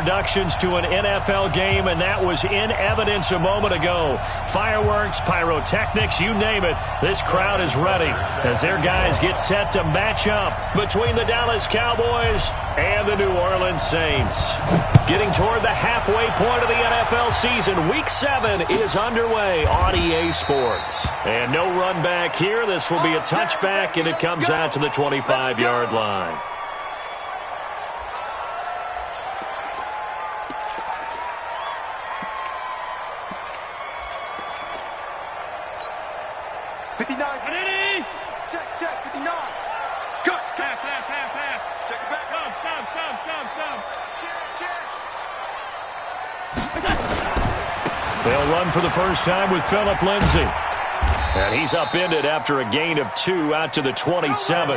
introductions to an NFL game, and that was in evidence a moment ago. Fireworks, pyrotechnics, you name it. This crowd is ready as their guys get set to match up between the Dallas Cowboys and the New Orleans Saints. Getting toward the halfway point of the NFL season, Week 7 is underway on EA Sports. And no run back here. This will be a touchback, and it comes out to the 25-yard line. They'll run for the first time with Phillip Lindsay. And he's upended after a gain of 2 out to the 27.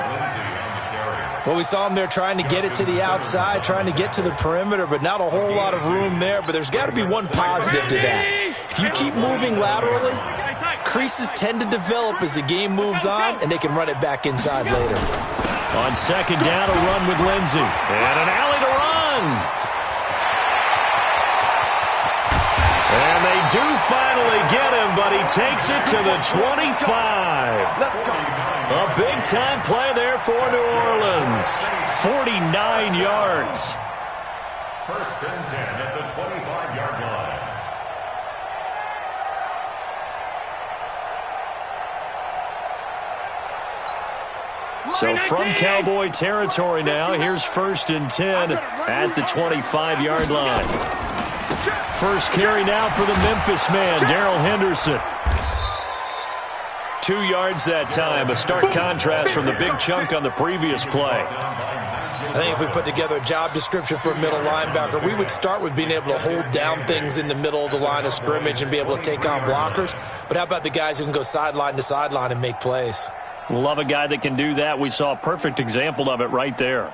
Well, we saw him there trying to get it to the outside, trying to get to the perimeter, but not a whole lot of room there. But there's got to be one positive to that. If you keep moving laterally, creases tend to develop as the game moves on, and they can run it back inside later. On second down, a run with Lindsay. And an alley to run. And they do finally get him, but he takes it to the 25. A big-time play there for New Orleans. 49 yards. First and 10 at the 25-yard line. So from Cowboy territory now, here's first and 10 at the 25-yard line. First carry now for the Memphis man, Darrell Henderson. 2 yards that time, a stark contrast from the big chunk on the previous play. I think if we put together a job description for a middle linebacker, we would start with being able to hold down things in the middle of the line of scrimmage and be able to take on blockers. But how about the guys who can go sideline to sideline and make plays? Love a guy that can do that. We saw a perfect example of it right there.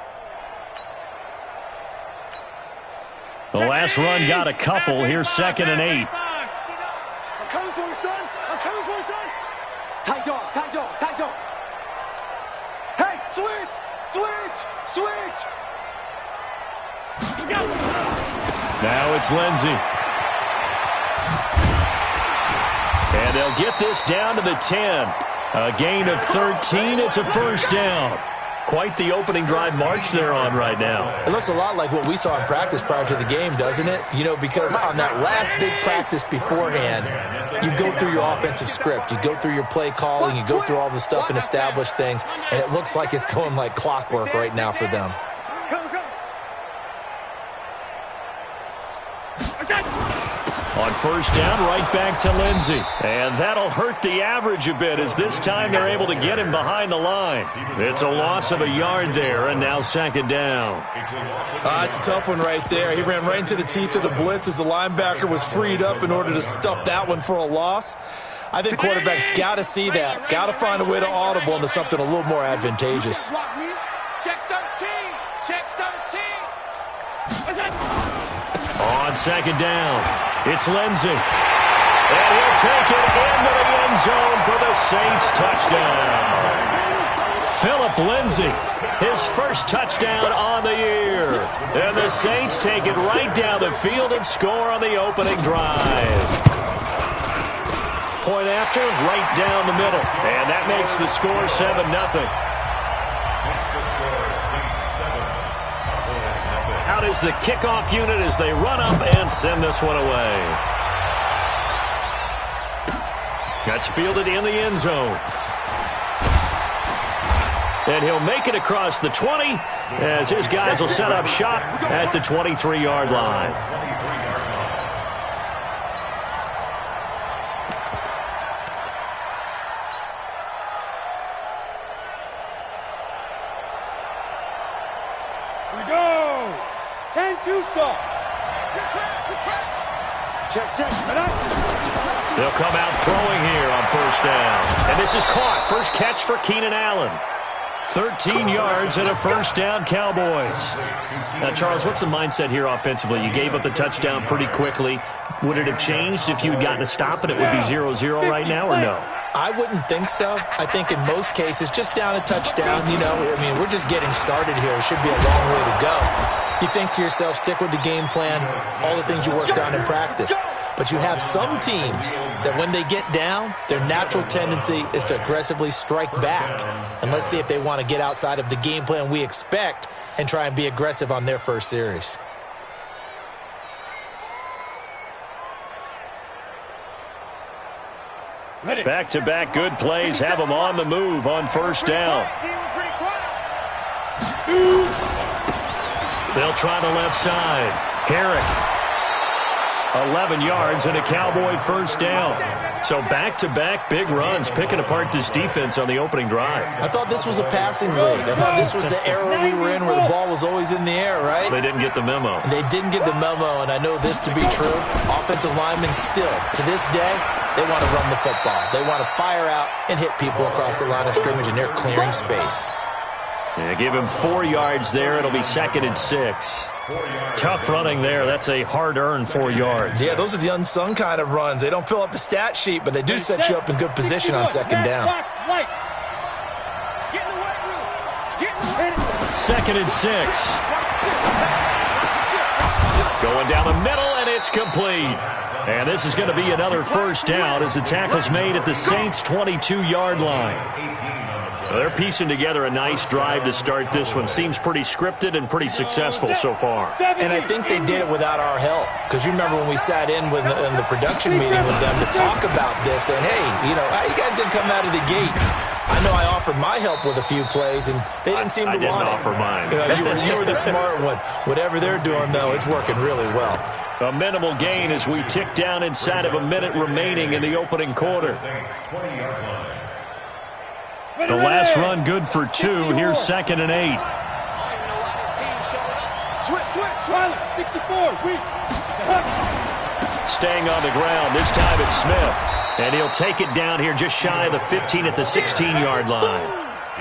The last run got a couple. Here's second and 8. I'm coming for you, son. I'm coming for you, son. Tight dog, tight dog, tight dog. Hey, switch, switch, switch. Now it's Lindsay. And they'll get this down to the 10. A gain of 13. It's a first down. Quite the opening drive march they're on right now. It looks a lot like what we saw in practice prior to the game, doesn't it? You know, because on that last big practice beforehand, you go through your offensive script. You go through your play calling. You go through all the stuff and establish things. And it looks like it's going like clockwork right now for them. On first down, right back to Lindsay. And that'll hurt the average a bit as this time they're able to get him behind the line. It's a loss of a yard there, and now second down. It's a tough one right there. He ran right into the teeth of the blitz as the linebacker was freed up in order to stuff that one for a loss. I think quarterbacks got to see that. Got to find a way to audible into something a little more advantageous. Check 13. Check 13. On second down, it's Lindsay. And he'll take it into the end zone for the Saints touchdown. Phillip Lindsay, his first touchdown on the year. And the Saints take it right down the field and score on the opening drive. Point after, right down the middle. And that makes the score 7-0. Out is the kickoff unit as they run up and send this one away. That's fielded in the end zone. And he'll make it across the 20 as his guys will set up shop at the 23-yard line. We go. 10-2 stop. Check, check. They'll come out throwing here on first down. And this is caught. First catch for Keenan Allen. 13 yards and a first down, Cowboys. Now, Charles, what's the mindset here offensively? You gave up the touchdown pretty quickly. Would it have changed if you had gotten a stop and it would be 0-0 right now, or no? I wouldn't think so. I think in most cases, just down a touchdown, you know, I mean, we're just getting started here. It should be a long way to go. You think to yourself, stick with the game plan, all the things you worked on in practice. But you have some teams that when they get down, their natural tendency is to aggressively strike back. And let's see if they want to get outside of the game plan we expect and try and be aggressive on their first series. Back-to-back good plays have them on the move on first down. They'll try the left side. Herrick. 11 yards and a Cowboy first down. So back-to-back big runs, picking apart this defense on the opening drive. I thought this was a passing league. I thought this was the era we were in where the ball was always in the air, right? They didn't get the memo. They didn't get the memo, and I know this to be true. Offensive linemen still, to this day, they want to run the football. They want to fire out and hit people across the line of scrimmage, and they're clearing space. Yeah, give him 4 yards there. It'll be 2nd and 6. Tough running there. That's a hard-earned 4 yards. Yeah, those are the unsung kind of runs. They don't fill up the stat sheet, but they do set you up in good position on second down. 2nd and 6. Going down the middle, and it's complete. And this is going to be another first down as the tackle's made at the Saints' 22-yard line. They're piecing together a nice drive to start this one. Seems pretty scripted and pretty successful so far. And I think they did it without our help. Because you remember when we sat in the production meeting with them to talk about this, and hey, you know, how you guys didn't come out of the gate? I know I offered my help with a few plays, and they didn't seem to want it. I didn't offer mine. You were the smart one. Whatever they're doing, though, it's working really well. A minimal gain as we tick down inside of a minute remaining in the opening quarter. The last run good for 2. Here's 2nd and 8. Staying on the ground. This time it's Smith. And he'll take it down here just shy of the 15 at the 16-yard line.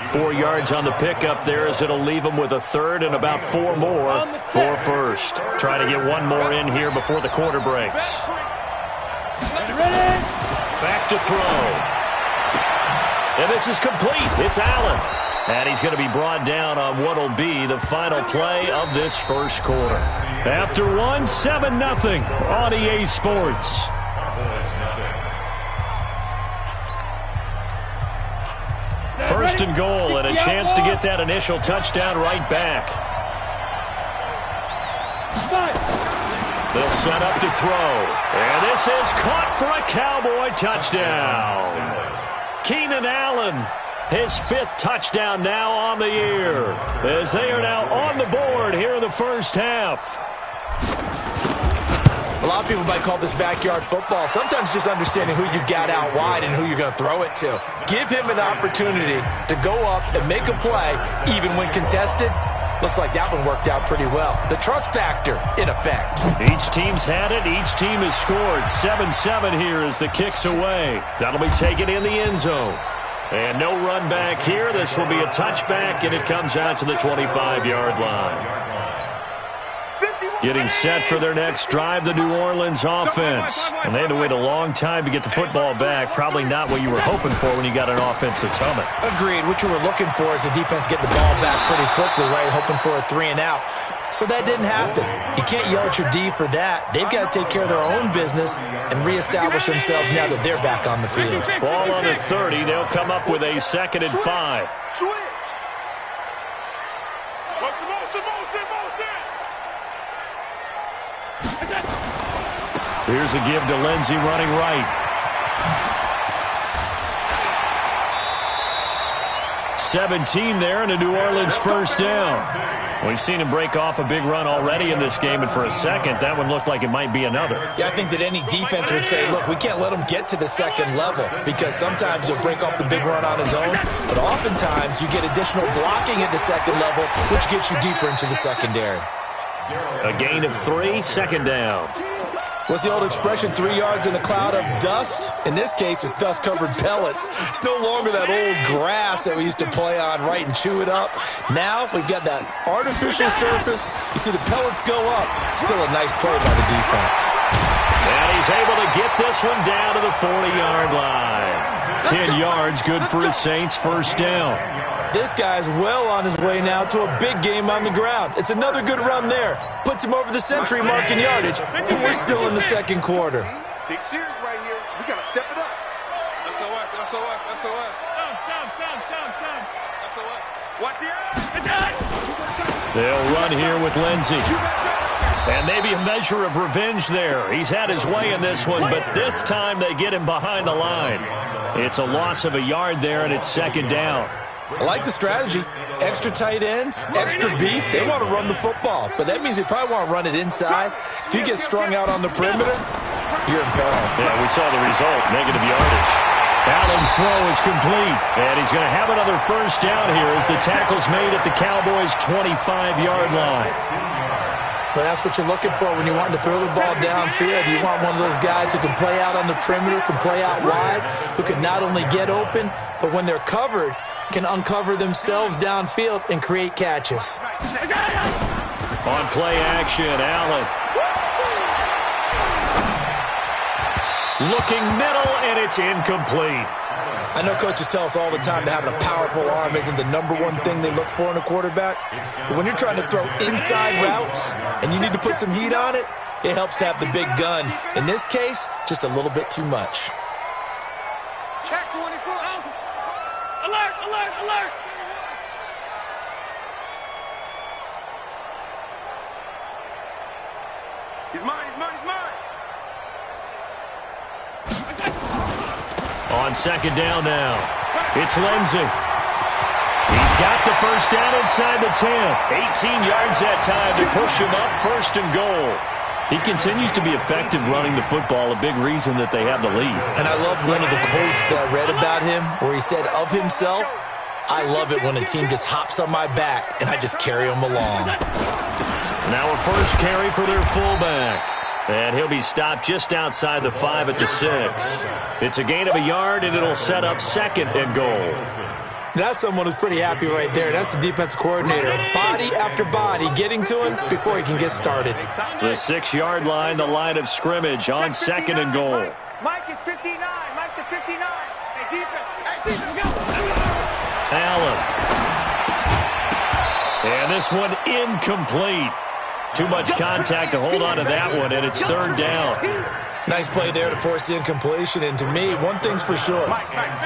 4 yards on the pickup there as it'll leave him with a 3rd and about 4 more for first. Try to get 1 more in here before the quarter breaks. Back to throw. And this is complete. It's Allen. And he's going to be brought down on what will be the final play of this first quarter. After 1, 7-0 on EA Sports. First and goal, and a chance to get that initial touchdown right back. They'll set up to throw. And this is caught for a Cowboy touchdown. Keenan Allen, his 5th touchdown now on the year, as they are now on the board here in the first half. A lot of people might call this backyard football. Sometimes just understanding who you've got out wide and who you're going to throw it to. Give him an opportunity to go up and make a play, even when contested. Looks like that one worked out pretty well. The trust factor, in effect. Each team's had it. Each team has scored. 7-7 here as the kick's away. That'll be taken in the end zone. And no run back here. This will be a touchback, and it comes out to the 25-yard line. Getting set for their next drive, the New Orleans offense. And they had to wait a long time to get the football back. Probably not what you were hoping for when you got an offense that's humming. Agreed. What you were looking for is the defense getting the ball back pretty quickly, right? Hoping for a 3 and out. So that didn't happen. You can't yell at your D for that. They've got to take care of their own business and reestablish themselves now that they're back on the field. Ball on the 30. They'll come up with a 2nd and 5. Here's a give to Lindsey running right. 17 there and a New Orleans first down. We've seen him break off a big run already in this game, and for a second, that one looked like it might be another. Yeah, I think that any defense would say, look, we can't let him get to the second level because sometimes he'll break off the big run on his own, but oftentimes you get additional blocking at the second level, which gets you deeper into the secondary. A gain of 3, 2nd down. What's the old expression, 3 yards in a cloud of dust? In this case, it's dust-covered pellets. It's no longer that old grass that we used to play on, right, and chew it up. Now we've got that artificial surface. You see the pellets go up. Still a nice play by the defense. And he's able to get this one down to the 40-yard line. 10 yards, good for his Saints first down. This guy's well on his way now to a big game on the ground. It's another good run there. Puts him over the century mark in yardage, and we're still in the second quarter. Big series right here. We got to step it up. SOS, SOS, SOS. Stop. SOS. Watch the eye. They'll run here with Lindsey. And maybe a measure of revenge there. He's had his way in this one, but this time they get him behind the line. It's a loss of a yard there, and it's second down. I like the strategy. Extra tight ends, extra beef. They want to run the football, but that means they probably want to run it inside. If you get strung out on the perimeter, you're in peril. Yeah, we saw the result, negative yardage. Allen's throw is complete, and he's going to have another first down here as the tackle's made at the Cowboys' 25-yard line. But that's what you're looking for when you want to throw the ball downfield. You want one of those guys who can play out on the perimeter, can play out wide, who can not only get open, but when they're covered, can uncover themselves downfield and create catches. On play action, Allen. Looking middle, and it's incomplete. I know coaches tell us all the time that having a powerful arm isn't the number one thing they look for in a quarterback. But when you're trying to throw inside routes and you need to put some heat on it, it helps to have the big gun. In this case, just a little bit too much. Check 24. Alert, alert, alert. He's mine. On second down now, it's Lindsey. He's got the first down inside the 10. 18 yards that time to push him up first and goal. He continues to be effective running the football, a big reason that they have the lead. And I love one of the quotes that I read about him where he said of himself, I love it when a team just hops on my back and I just carry them along. Now a first carry for their fullback. And he'll be stopped just outside the 5 at the 6. It's a gain of a yard, and it'll set up second and goal. That's someone who's pretty happy right there. That's the defensive coordinator. Body after body getting to him before he can get started. The 6-yard line, the line of scrimmage on second and goal. Mike is 59. Mike to 59. Hey, defense, go. Allen. And this one incomplete. Too much contact to hold on to that one, and it's third down. Nice play there to force the incompletion, and to me, one thing's for sure.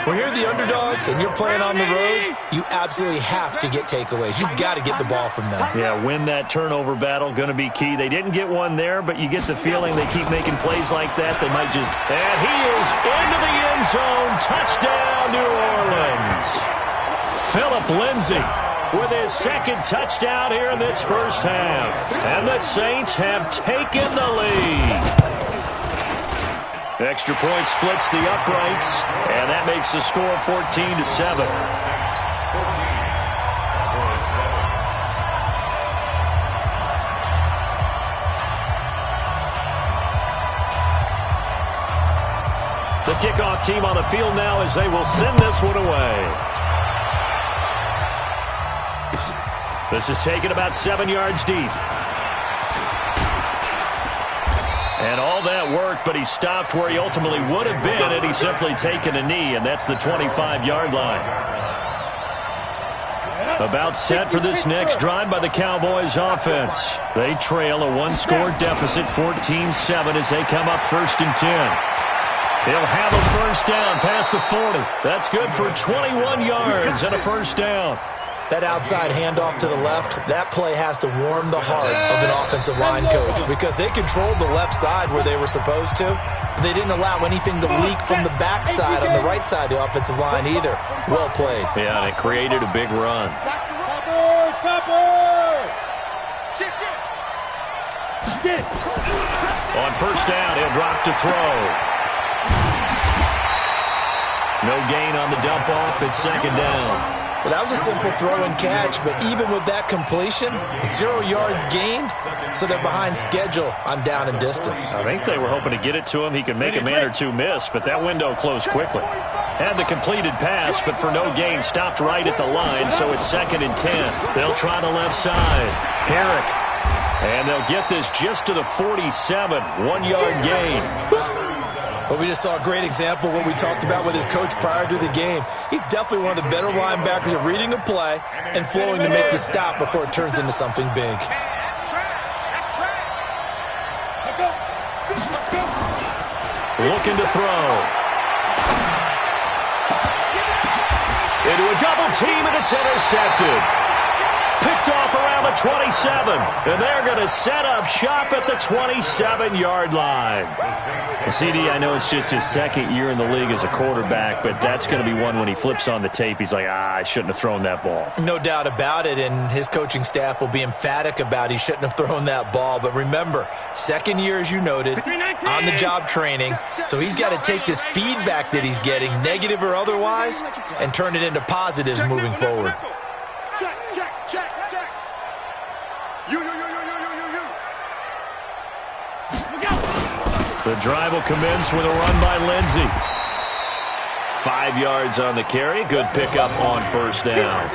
When you're the underdogs and you're playing on the road, you absolutely have to get takeaways. You've got to get the ball from them. Yeah, win that turnover battle, going to be key. They didn't get one there, but you get the feeling they keep making plays like that. They might just... And he is into the end zone. Touchdown, New Orleans. Phillip Lindsay with his second touchdown here in this first half. And the Saints have taken the lead. Extra point splits the uprights, and that makes the score 14-7. The kickoff team on the field now as they will send this one away. This is taken about 7 yards deep. And all that worked, but he stopped where he ultimately would have been had he simply taken a knee, and that's the 25-yard line. About set for this next drive by the Cowboys offense. They trail a one-score deficit, 14-7, as they come up first and 10. He'll have a first down past the 40. That's good for 21 yards and a first down. That outside handoff to the left, that play has to warm the heart of an offensive line coach because they controlled the left side where they were supposed to. They didn't allow anything to leak from the backside on the right side of the offensive line either. Well played. Yeah, and it created a big run. On first down, he'll drop to throw. No gain on the dump off. It's second down. Well, that was a simple throw and catch, but even with that completion, 0 yards gained, so they're behind schedule on down and distance. I think they were hoping to get it to him. He could make a man or two miss, but that window closed quickly. Had the completed pass, but for no gain, stopped right at the line, so it's second and 10. They'll try the left side. Herrick And they'll get this just to the 47, 1-yard gain. But we just saw a great example of what we talked about with his coach prior to the game. He's definitely one of the better linebackers at reading a play and flowing to make the stop before it turns into something big. Looking to throw. Into a double team, and it's intercepted. Picked off around the 27, and they're going to set up shop at the 27-yard line. CD, I know it's just his second year in the league as a quarterback, but that's going to be one when he flips on the tape, he's like, I shouldn't have thrown that ball. No doubt about it, and his coaching staff will be emphatic about he shouldn't have thrown that ball. But remember, second year, as you noted, on-the-job training, so he's got to take this feedback that he's getting, negative or otherwise, and turn it into positives moving forward. Check. You. The drive will commence with a run by Lindsey. 5 yards on the carry. Good pickup on first down.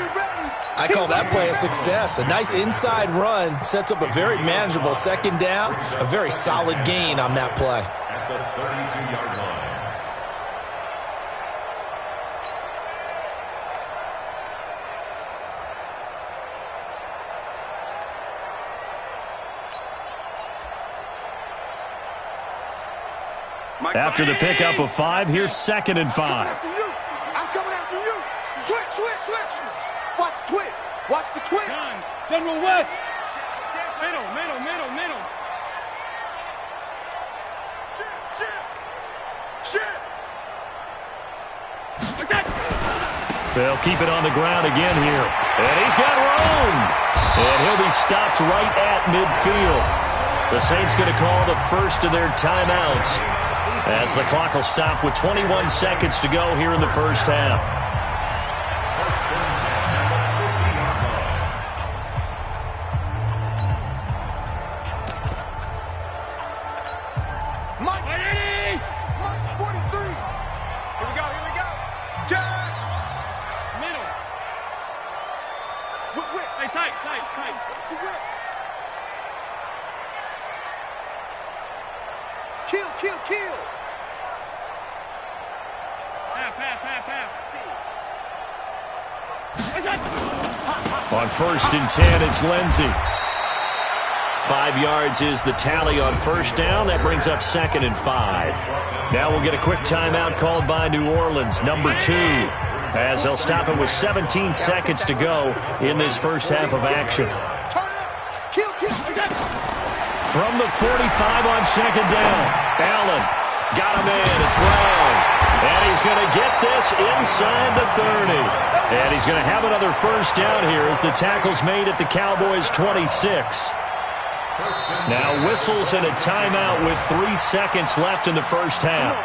I call that play a success. A nice inside run sets up a very manageable second down. A very solid gain on that play. At the 32-yard line. After the pickup of 5, here's 2nd and 5. I'm coming after you. Switch. Watch the twitch. Watch the twitch. General West. Middle. Shit. They'll keep it on the ground again here. And he's got room. And he'll be stopped right at midfield. The Saints going to call the first of their timeouts, as the clock will stop with 21 seconds to go here in the first half. Mike 43. Here we go. Jack. Middle. Whip. Hey, tight. Watch the whip. Kill. Half. On 1st and 10, it's Lindsey. 5 yards is the tally on first down. That brings up 2nd and 5. Now we'll get a quick timeout called by New Orleans, number 2, as they'll stop it with 17 seconds to go in this first half of action. Turn it up. Kill. From the 45 on 2nd down, Allen got him in. It's Brown. And he's going to get this inside the 30. And he's going to have another first down here as the tackle's made at the Cowboys' 26. Now whistles and a timeout with 3 seconds left in the first half.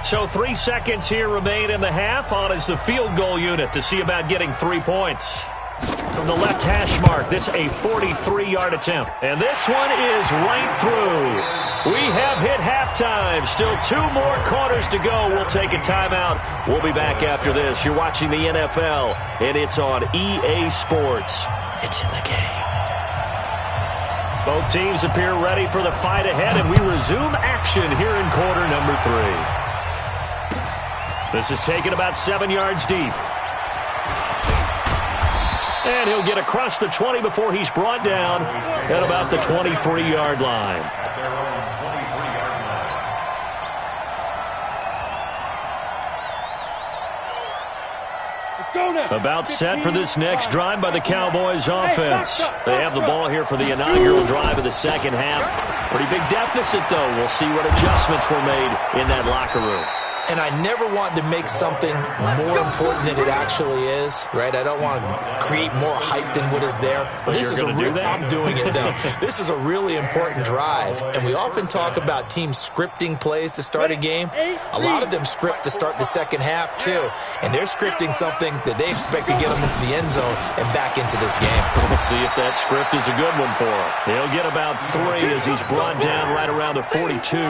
So 3 seconds here remain in the half. On is the field goal unit to see about getting 3 points. From the left hash mark, this a 43-yard attempt. And this one is right through. We have hit halftime. Still 2 more quarters to go. We'll take a timeout. We'll be back after this. You're watching the NFL, and it's on EA Sports. It's in the game. Both teams appear ready for the fight ahead, and we resume action here in quarter number 3. This is taken about 7 yards deep. And he'll get across the 20 before he's brought down at about the 23-yard line. About set for this next drive by the Cowboys offense. They have the ball here for the inaugural drive of the second half. Pretty big deficit, though. We'll see what adjustments were made in that locker room. And I never want to make something more important than it actually is, right? I don't want to create more hype than what is there. But this is I'm doing it, though. This is a really important drive. And we often talk about teams scripting plays to start a game. A lot of them script to start the second half, too. And they're scripting something that they expect to get them into the end zone and back into this game. We'll see if that script is a good one for him. He'll get about 3 as he's brought down right around the 42.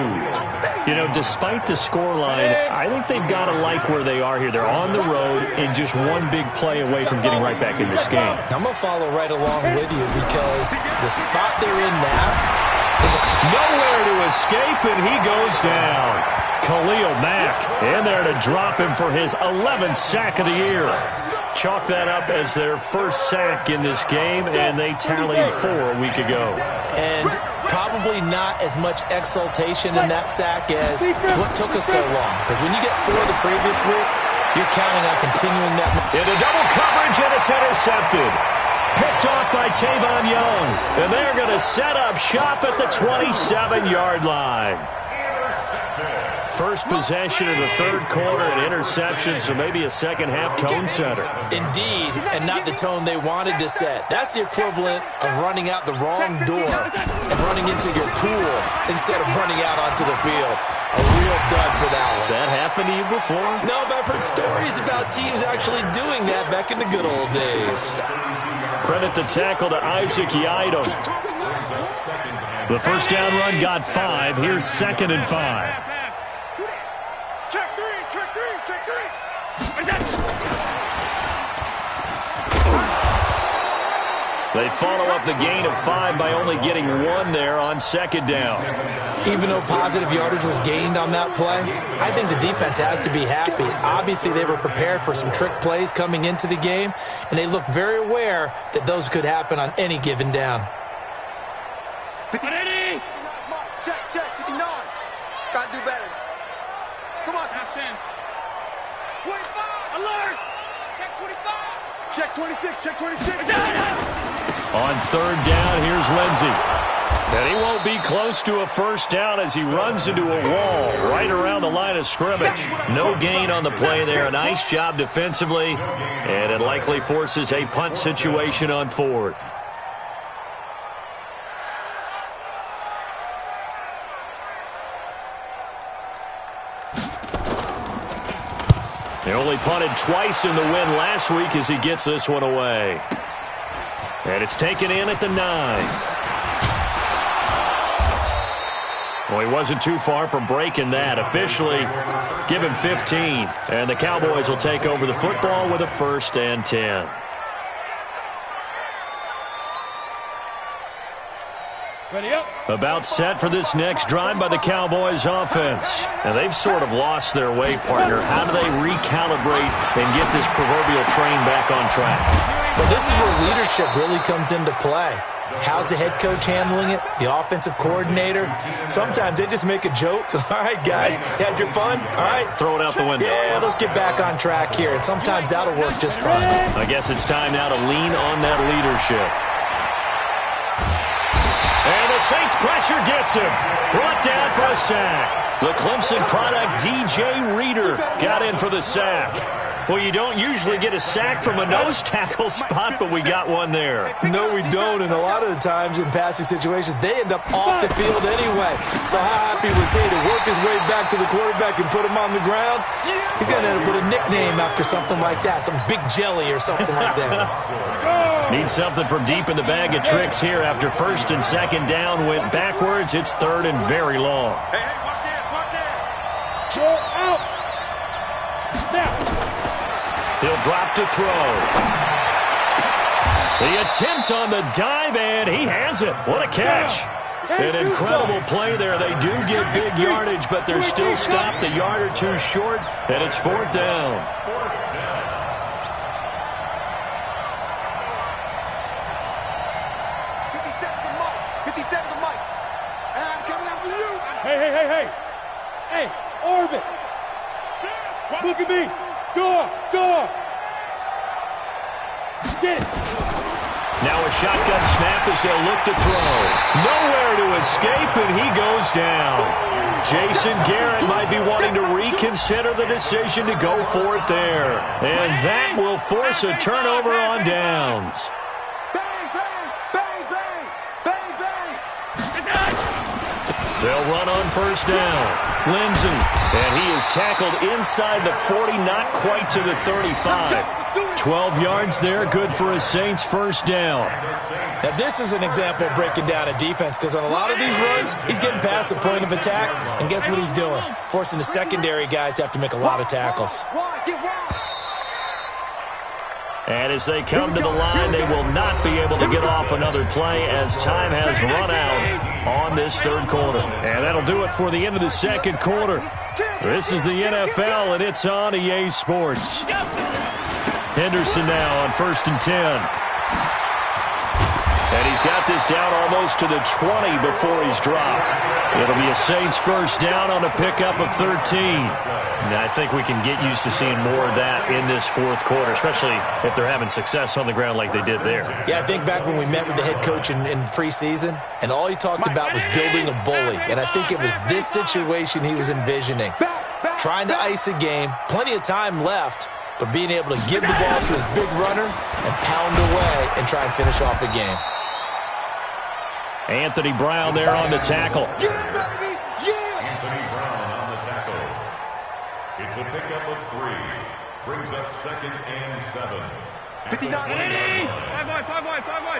You know, despite the scoreline, I think they've got to like where they are here. They're on the road and just one big play away from getting right back in this game. I'm going to follow right along with you because the spot they're in now is nowhere to escape, and he goes down. Khalil Mack in there to drop him for his 11th sack of the year. Chalk that up as their first sack in this game, and they tallied 4 a week ago. And probably not as much exultation in that sack as what took us so long. Because when you get 4 the previous week, you're counting on continuing that. Into double coverage, and it's intercepted. Picked off by Tavon Young. And they're going to set up shop at the 27-yard line. First possession of the third quarter, an interception, so maybe a second-half tone setter. Indeed, and not the tone they wanted to set. That's the equivalent of running out the wrong door and running into your pool instead of running out onto the field. A real dud for that one. Has that happened to you before? No, but I've heard stories about teams actually doing that back in the good old days. Credit the tackle to Isaac Yiadom. The first down run got 5. Here's 2nd and 5. Check three. They follow up the gain of 5 by only getting 1 there on 2nd down. Even though positive yardage was gained on that play, I think the defense has to be happy. Obviously, they were prepared for some trick plays coming into the game, and they looked very aware that those could happen on any given down. Ready? Check, 59. Gotta do better. Come on. Half 10. 25. Alert! Check Check 25. 26, check 26. On 3rd down, here's Lindsey. And he won't be close to a first down as he runs into a wall right around the line of scrimmage. No gain on the play there. A nice job defensively, and it likely forces a punt situation on 4th. They only punted twice in the win last week as he gets this one away. And it's taken in at the 9. Well, he wasn't too far from breaking that. Officially, give him 15. And the Cowboys will take over the football with a 1st and 10. Ready up. About set for this next drive by the Cowboys offense. And they've sort of lost their way, partner. How do they recalibrate and get this proverbial train back on track? Well, this is where leadership really comes into play. How's the head coach handling it? The offensive coordinator? Sometimes they just make a joke. All right, guys, you had your fun? All right. Throw it out the window. Yeah, let's get back on track here. And sometimes that'll work just fine. I guess it's time now to lean on that leadership. And the Saints pressure gets him. Brought down for a sack. The Clemson product, DJ Reader, got in for the sack. Well, you don't usually get a sack from a nose tackle spot, but we got one there. No, we don't, and a lot of the times in passing situations, they end up off the field anyway. So how happy was he to work his way back to the quarterback and put him on the ground? He's going to end up with a nickname after something like that, some Big Jelly or something like that. Need something from deep in the bag of tricks here after 1st and 2nd down went backwards. It's 3rd and very long. Hey, watch it. Go out. Snap. He'll drop to throw. The attempt on the dive, and he has it. What a catch. An incredible play there. They do get big yardage, but they're still stopped a yard or two short, and it's 4th down. 57 to Mike. And I'm coming after you. Hey. Hey, orbit. Look at me. Door. Get it. Now a shotgun snap as they'll look to throw. Nowhere to escape, and he goes down. Jason Garrett might be wanting to reconsider the decision to go for it there. And that will force a turnover on downs. Bang, bang, bang, bang, bang, bang. They'll run on first down. Lindsey, and he is tackled inside the 40, not quite to the 35. 12 yards there, good for a Saints first down. Now, this is an example of breaking down a defense, because on a lot of these runs, he's getting past the point of attack, and guess what he's doing? Forcing the secondary guys to have to make a lot of tackles. And as they come to the line, they will not be able to get off another play as time has run out on this third quarter. And that'll do it for the end of the second quarter. This is the NFL, and it's on EA Sports. Henderson now on 1st and 10. And he's got this down almost to the 20 before he's dropped. It'll be a Saints first down on a pickup of 13. And I think we can get used to seeing more of that in this fourth quarter, especially if they're having success on the ground like they did there. Yeah, I think back when we met with the head coach in preseason, and all he talked about was building a bully. And I think it was this situation he was envisioning. Trying to ice a game, plenty of time left, but being able to give the ball to his big runner and pound away and try and finish off the game. Anthony Brown there on the tackle. Anthony Brown on the tackle. It's a pickup of 3. Brings up 2nd and 7. 59. 5 wide. 5 wide.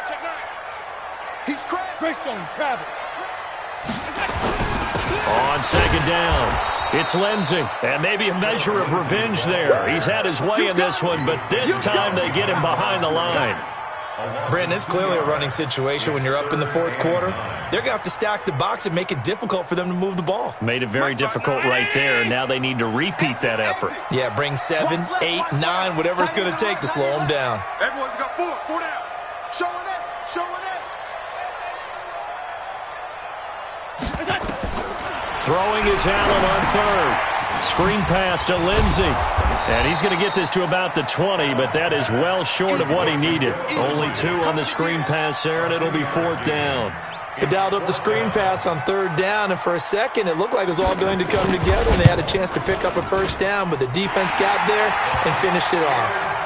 Check 9. He's cracked. Greystone, travel. On second down, it's Lindsey. And maybe a measure of revenge there. He's had his way in this one, but this time they get him behind the line. Brandon, it's clearly a running situation when you're up in the fourth quarter. They're going to have to stack the box and make it difficult for them to move the ball. Made it very difficult right there. Now they need to repeat that effort. Yeah, bring 7, 8, 9, whatever it's going to take to slow them down. Everyone's got 4 down. Showing it. Throwing is Allen on third. Screen pass to Lindsey. And he's going to get this to about the 20, but that is well short of what he needed. Only 2 on the screen pass there, and it'll be 4th down. They dialed up the screen pass on 3rd down, and for a second it looked like it was all going to come together, and they had a chance to pick up a first down, but the defense got there and finished it off.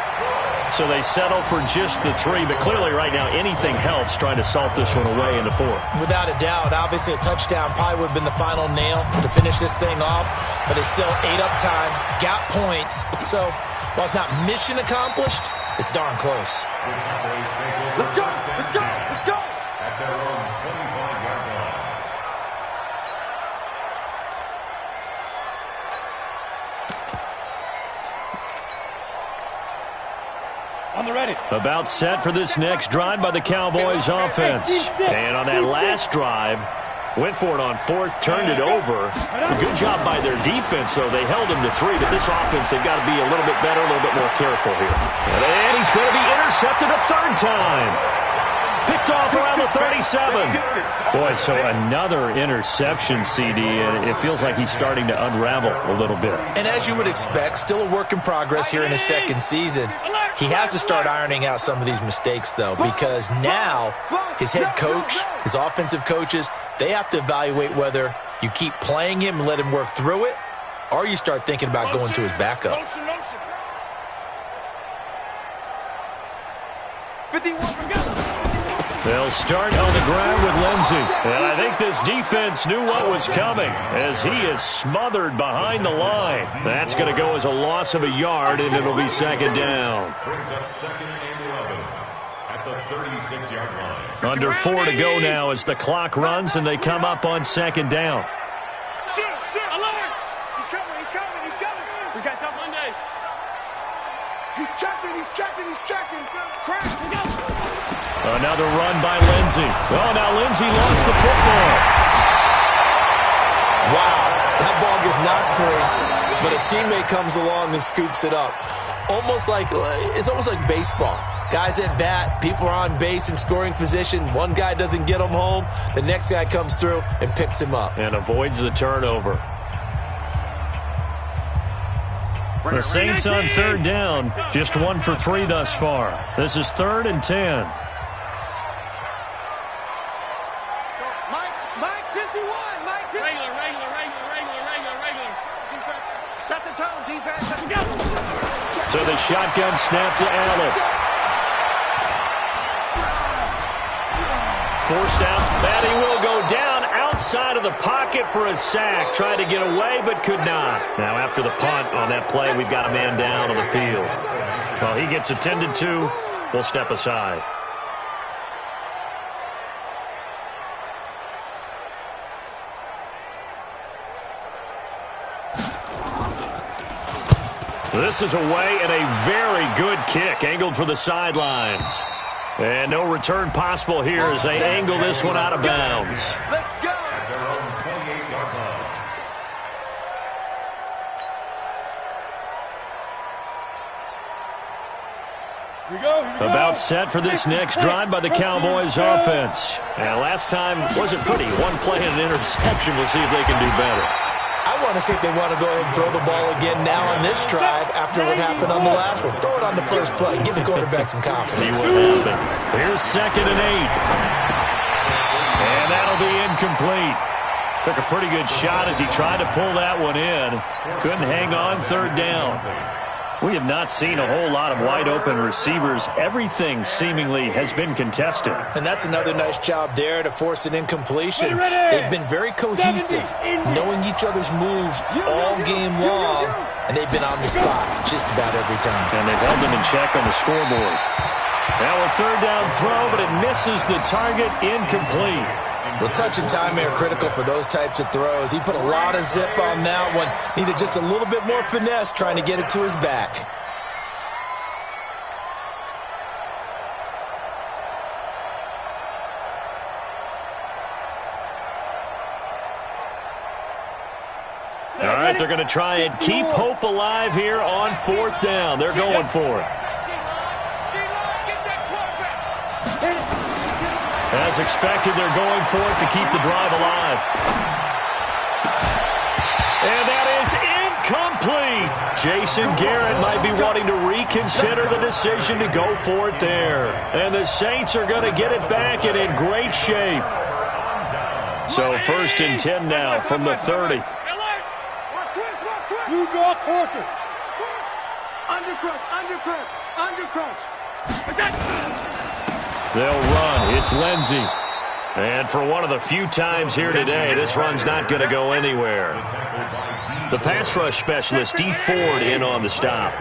So they settle for just the 3, but clearly right now anything helps trying to salt this one away in the 4th. Without a doubt, obviously a touchdown probably would have been the final nail to finish this thing off, but it's still ate up time, got points. So while it's not mission accomplished, it's darn close. Let's go. At their own 25-yard line. On the ready. About set for this next drive by the Cowboys offense. And on that last drive, went for it on 4th, turned it over. Good job by their defense, though. They held him to 3, but this offense, they've got to be a little bit better, a little bit more careful here. And he's going to be intercepted a 3rd time. Picked off around the 37. Boy, so another interception, CD, and it feels like he's starting to unravel a little bit. And as you would expect, still a work in progress here in his 2nd season. He has to start ironing out some of these mistakes, though, because now his head coach, his offensive coaches, they have to evaluate whether you keep playing him and let him work through it, or you start thinking about going to his backup. 51. They'll start on the ground with Lindsey. And I think this defense knew what was coming as he is smothered behind the line. That's going to go as a loss of a yard, and it'll be 2nd down. Brings up 2nd and 11 at the 36-yard line. Under 4 to go now as the clock runs, and they come up on 2nd down. Shoot, alert! He's coming. We got tough Monday. He's checking. Crack. Another run by Lindsey. Oh, now Lindsey lost the football. Wow, that ball gets knocked free, but a teammate comes along and scoops it up. It's almost like baseball. Guys at bat, people are on base in scoring position. One guy doesn't get him home. The next guy comes through and picks him up. And avoids the turnover. The Saints on 3rd down, just 1 for 3 thus far. This is 3rd and 10. Mike 51. Regular. Set the tone, defense. Let's go. So the shotgun snap to Allen. forced out, and he will go down outside of the pocket for a sack. Tried to get away, but could not. Now, after the punt on that play, we've got a man down on the field. Well, he gets attended to. We'll step aside. This is away and a very good kick, angled for the sidelines. And no return possible here as they angle this one out of bounds. Let's go. At their own 28-yard line. Here we go. About set for this next drive by the Cowboys offense. And last time wasn't pretty. One play and an interception. We'll see if they can do better. I want to see if they want to go ahead and throw the ball again now on this drive after what happened on the last one. Throw it on the first play. Give the quarterback some confidence. See what happens. Here's 2nd and 8. And that'll be incomplete. Took a pretty good shot as he tried to pull that one in. Couldn't hang on 3rd down. We have not seen a whole lot of wide-open receivers. Everything seemingly has been contested. And that's another nice job there to force an incompletion. They've been very cohesive, knowing each other's moves all game long, and they've been on the spot just about every time. And they've held them in check on the scoreboard. Now a 3rd down throw, but it misses the target, incomplete. Well, touch and time are critical for those types of throws. He put a lot of zip on that one. Needed just a little bit more finesse trying to get it to his back. All right, they're going to try and keep hope alive here on 4th down. They're going for it. As expected, they're going for it to keep the drive alive. And that is incomplete. Jason Garrett might be wanting to reconsider the decision to go for it there. And the Saints are going to get it back and in great shape. So 1st and 10 now from the 30. You draw quarters. Undercrunch, undercrunch, undercrunch. They'll run. It's Lindsey. And for one of the few times here today, this run's not going to go anywhere. The pass rush specialist, D. Ford, in on the stop.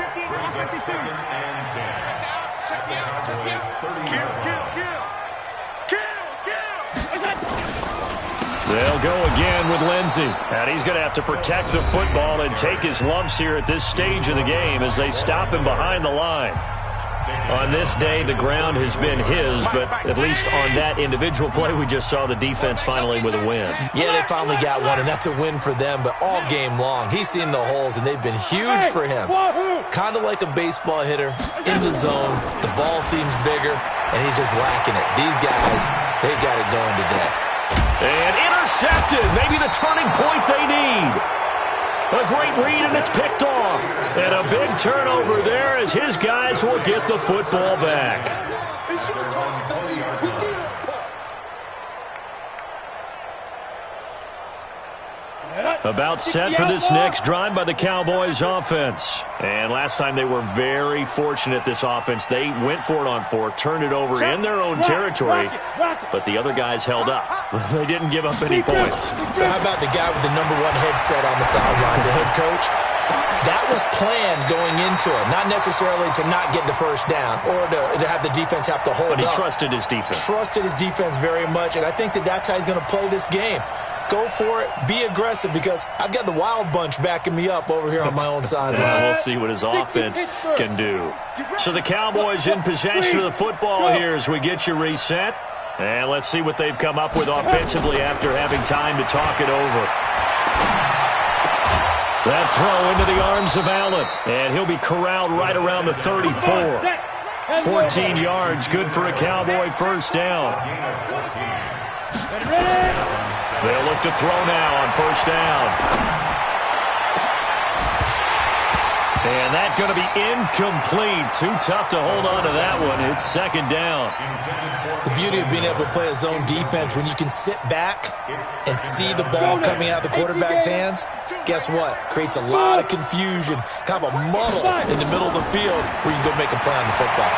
They'll go again with Lindsey. And he's going to have to protect the football and take his lumps here at this stage of the game as they stop him behind the line. On this day, the ground has been his, but at least on that individual play, we just saw the defense finally with a win. Yeah, they finally got one, and that's a win for them, but all game long, he's seen the holes, and they've been huge for him. Kind of like a baseball hitter, in the zone, the ball seems bigger, and he's just whacking it. These guys, they've got it going today. And intercepted, maybe the turning point they need. A great read, and it's picked off. And a big turnover there as his guys will get the football back. About set for this next drive by the Cowboys offense. And last time they were very fortunate, this offense. They went for it on 4, turned it over in their own territory, but the other guys held up. They didn't give up any points. So how about the guy with the #1 headset on the sidelines, the head coach? That was planned going into it, not necessarily to not get the first down or to have the defense have to hold up. But he trusted his defense. Trusted his defense very much, and I think that's how he's going to play this game. Go for it. Be aggressive because I've got the wild bunch backing me up over here on my own sideline. We'll see what his offense can do. So the Cowboys in possession of the football here as we get you reset. And let's see what they've come up with offensively after having time to talk it over. That throw into the arms of Allen. And he'll be corralled right around the 34. 14 yards, good for a Cowboy first down. They'll look to throw now on first down. And that's going to be incomplete. Too tough to hold on to that one. It's second down. The beauty of being able to play a zone defense, when you can sit back and see the ball coming out of the quarterback's hands, guess what? Creates a lot of confusion, kind of a muddle in the middle of the field where you can go make a play on the football.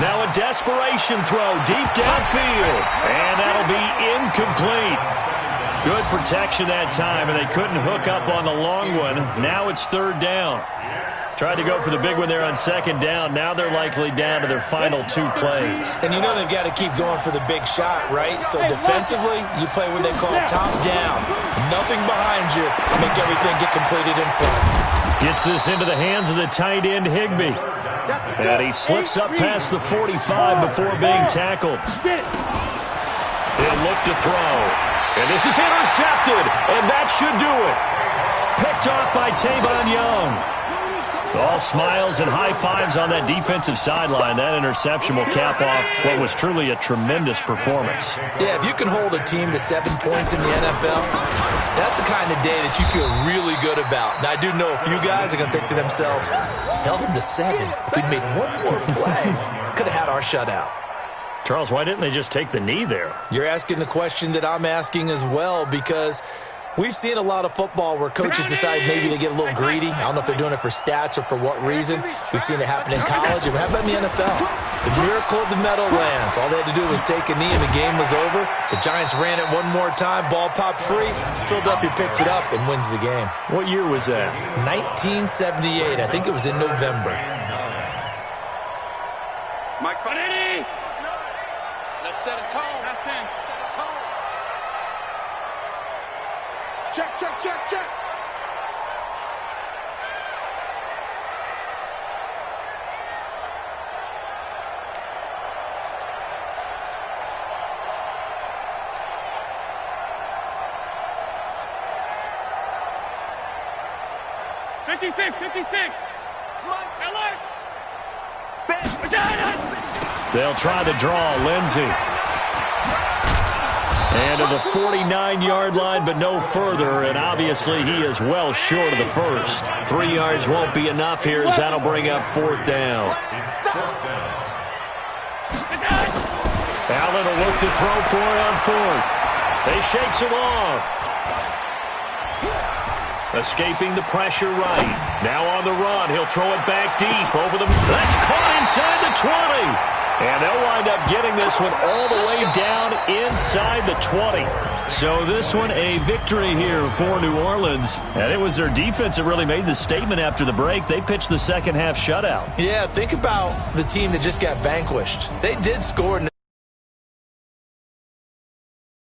Now a desperation throw deep downfield. And that'll be incomplete. Good protection that time, and they couldn't hook up on the long one. Now it's third down. Tried to go for the big one there on second down. Now they're likely down to their final 2 plays. And you know they've got to keep going for the big shot, right? So defensively, you play what they call top down. Nothing behind you. Make everything get completed in front. Gets this into the hands of the tight end, Higbee. And he slips up past the 45 before being tackled. He'll look to throw. And this is intercepted. And that should do it. Picked off by Tavon Young. All smiles and high fives on that defensive sideline. That interception will cap off what was truly a tremendous performance. Yeah, if you can hold a team to 7 points in the NFL, that's the kind of day that you feel really good about. Now, I do know a few guys are going to think to themselves, held them to 7. If we'd made one more play, could have had our shutout. Charles, why didn't they just take the knee there? You're asking the question that I'm asking as well, because we've seen a lot of football where coaches decide maybe they get a little greedy. I don't know if they're doing it for stats or for what reason. We've seen it happen in college. And how about in the NFL? The miracle of the Meadowlands. All they had to do was take a knee and the game was over. The Giants ran it one more time. Ball popped free. Philadelphia picks it up and wins the game. What year was that? 1978. I think it was in November. Mike Finetti! Let's set a tone. Set a tone. Check, check, check, check. Alert! They'll try to draw Lindsey. And to the 49-yard line, but no further. And obviously he is well short of the first. 3 yards won't be enough here as that'll bring up 4th down. Allen will look to throw for it on 4th. They shakes him off. Escaping the pressure right. Now on the run. He'll throw it back deep over the... That's caught inside the 20. And they'll wind up getting this one all the way down inside the 20. So this one a victory here for New Orleans. And it was their defense that really made the statement after the break. They pitched the second half shutout. Yeah, think about the team that just got vanquished. They did score.